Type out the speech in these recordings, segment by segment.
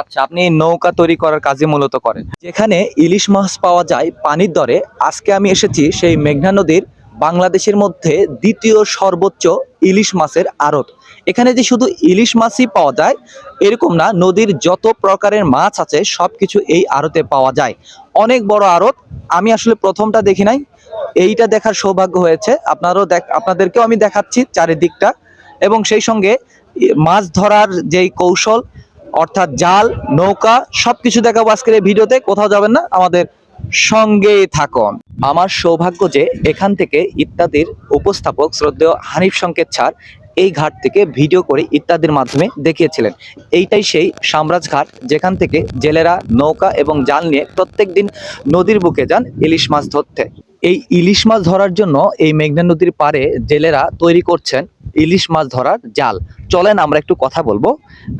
আচ্ছা, আপনি নৌকা তৈরি করার কাজই মূলত করেন। যেখানে ইলিশ মাছ পাওয়া যায় পানির দরে, আজকে আমি এসেছি সেই মেঘনা নদীর বাংলাদেশের মধ্যে দ্বিতীয় সর্বোচ্চ ইলিশ মাছের আড়ত। এখানে যে শুধু ইলিশ মাছই পাওয়া যায় এরকম না, নদীর যত প্রকারের মাছ আছে সবকিছু এই আড়তে পাওয়া যায়। অনেক বড় আড়ত। আমি আসলে প্রথমটা দেখি নাই, এইটা দেখার সৌভাগ্য হয়েছে। আপনাদেরকেও আমি দেখাচ্ছি চারিদিকটা, এবং সেই সঙ্গে মাছ ধরার যেই কৌশল, অর্থাৎ জাল, নৌকা, সবকিছু দেখাবো আজকের এই ভিডিওতে। কোথাও যাবেন না, আমাদের সঙ্গেই থাকুন। আমার সৌভাগ্য যে এখান থেকে ইত্যাদির উপস্থাপক শ্রদ্ধেয় হানিফ সংকেত স্যার এই ঘাট থেকে ভিডিও করে ইত্যাদির মাধ্যমে দেখিয়েছিলেন। এইটাই সেই সামরাজ ঘাট, যেখান থেকে জেলেরা নৌকা এবং জাল নিয়ে প্রত্যেক দিন নদীর বুকে যান ইলিশ মাছ ধরতে। এই ইলিশ মাছ ধরার জন্য এই মেঘনা নদীর পাড়ে জেলেরা তৈরি করছেন ইলিশ মাছ ধরার জাল। চলেন আমরা একটু কথা বলবো।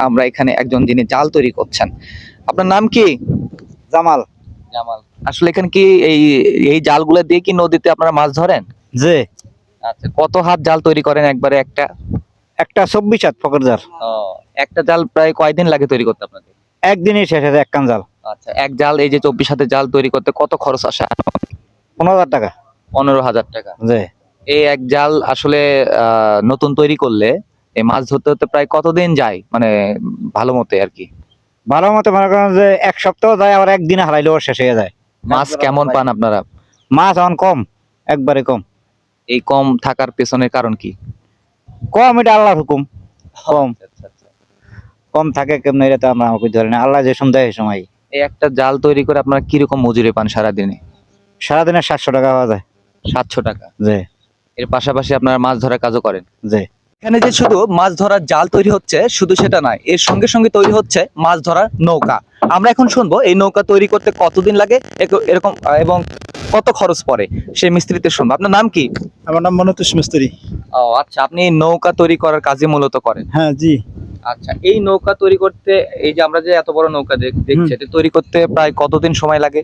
আমরা এখানে একজন যিনি জাল তৈরি করছেন। আপনার নাম কি? জামাল। জামাল। আসলে এখানে কি এই এই জালগুলো দিয়ে কি নদীতে আপনারা মাছ ধরেন? জি। আচ্ছা, কত হাত জাল তৈরি করেন একবারে? একটা 24 হাত পকেট জাল। ও, একটা জাল প্রায় কয়দিন লাগে তৈরি করতে আপনাদের? একদিনই শেষ হয়ে যায় এক কান জাল। আচ্ছা, এক জাল এই যে 24 হাতের জাল তৈরি করতে কত খরচ আসে? 15,000 টাকা। 15,000 টাকা। জি। এই এক জাল আসলে নতুন তৈরি করলে এই মাছ ধরতে হতে প্রায় কতদিন যায়, মানে ভালো মতে আর কি? ভালো মতো মনে করেন যে এক সপ্তাহ যায়, আবার একদিনে হারাইলেও শেষ হয়ে যায়। মাছ কেমন পান আপনারা? মাছ এখন কম, একবারে কম। এই কম থাকার পেছনের কারণ কি? কম, এটা আল্লাহর হুকুম। কম আচ্ছা, আচ্ছা। কম থাকে কেমন, এটা তো আমরা আমাকে ধরে না, আল্লাহ যে সময় এই সময়। এই একটা জাল তৈরি করে আপনারা কিরকম মজুরি পান সারাদিনে? সারাদিনে 700 টাকা পাওয়া যায়। 700 টাকা। জি। এর পাশাপাশি আপনারা মাছ ধরার কাজও করেন? জি। এখানে যে শুধু মাছ ধরার জাল তৈরি হচ্ছে শুধু সেটা নয়, এর সঙ্গে সঙ্গে তৈরি হচ্ছে মাছ ধরার নৌকা। আমরা এখন শুনবো এই নৌকা তৈরি করতে কতদিন লাগে এরকম এবং কত খরচ পড়ে সেই মিস্ত্রিতে শুনবো। আপনার নাম কি? আমার নাম মনতোষ মিস্ত্রি। ও আচ্ছা, আপনি এই নৌকা তৈরি করার কাজই মূলত করেন? হ্যাঁ, জি। আচ্ছা, এই নৌকা তৈরি করতে, এই যে আমরা যে এত বড় নৌকা দেখছি, এটা তৈরি করতে প্রায় কতদিন সময় লাগে?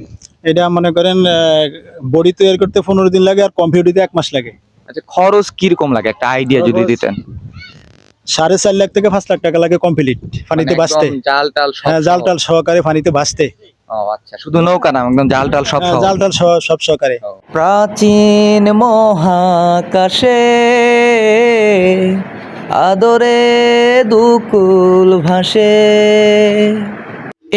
এটা মনে করেন বডি তৈরি করতে 15 দিন লাগে, আর কমপ্লিট 1 মাস লাগে। আচ্ছা, খরচ কিরকম লাগে একটা আইডিয়া যদি দিতেন? 4.5 লাখ থেকে 5 লাখ টাকা লাগে কমপ্লিট পানিতে মানে ভাসতে। একদম জাল টাল সব? হ্যাঁ, জাল টাল সহকারে পানিতে ভাসতে। ও আচ্ছা, শুধু নৌকা না, একদম জাল টাল সব? হ্যাঁ, জাল টাল সব সহকারে। প্রাচীন মহাকাশে আদরে দুকুল ভাসে।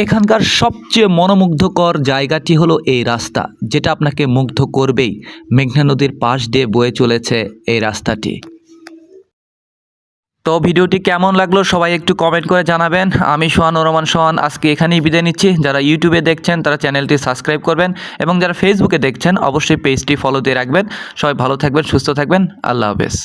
এখানকার সবচেয়ে মনোমুগ্ধকর জায়গাটি হলো এই রাস্তা, যেটা আপনাকে মুগ্ধ করবেই। মেঘনা নদীর পাশ দিয়ে বয়ে চলেছে এই রাস্তাটি। তো ভিডিওটি কেমন লাগলো সবাই একটু কমেন্ট করে জানাবেন। আমি সোহান রহমান সোহান আজকে এখানেই বিদায় নিচ্ছি। যারা ইউটিউবে দেখছেন তারা চ্যানেলটি সাবস্ক্রাইব করবেন, এবং যারা ফেসবুকে দেখছেন অবশ্যই পেজটি ফলো দিয়ে রাখবেন। সবাই ভালো থাকবেন, সুস্থ থাকবেন। আল্লাহ হাফেজ।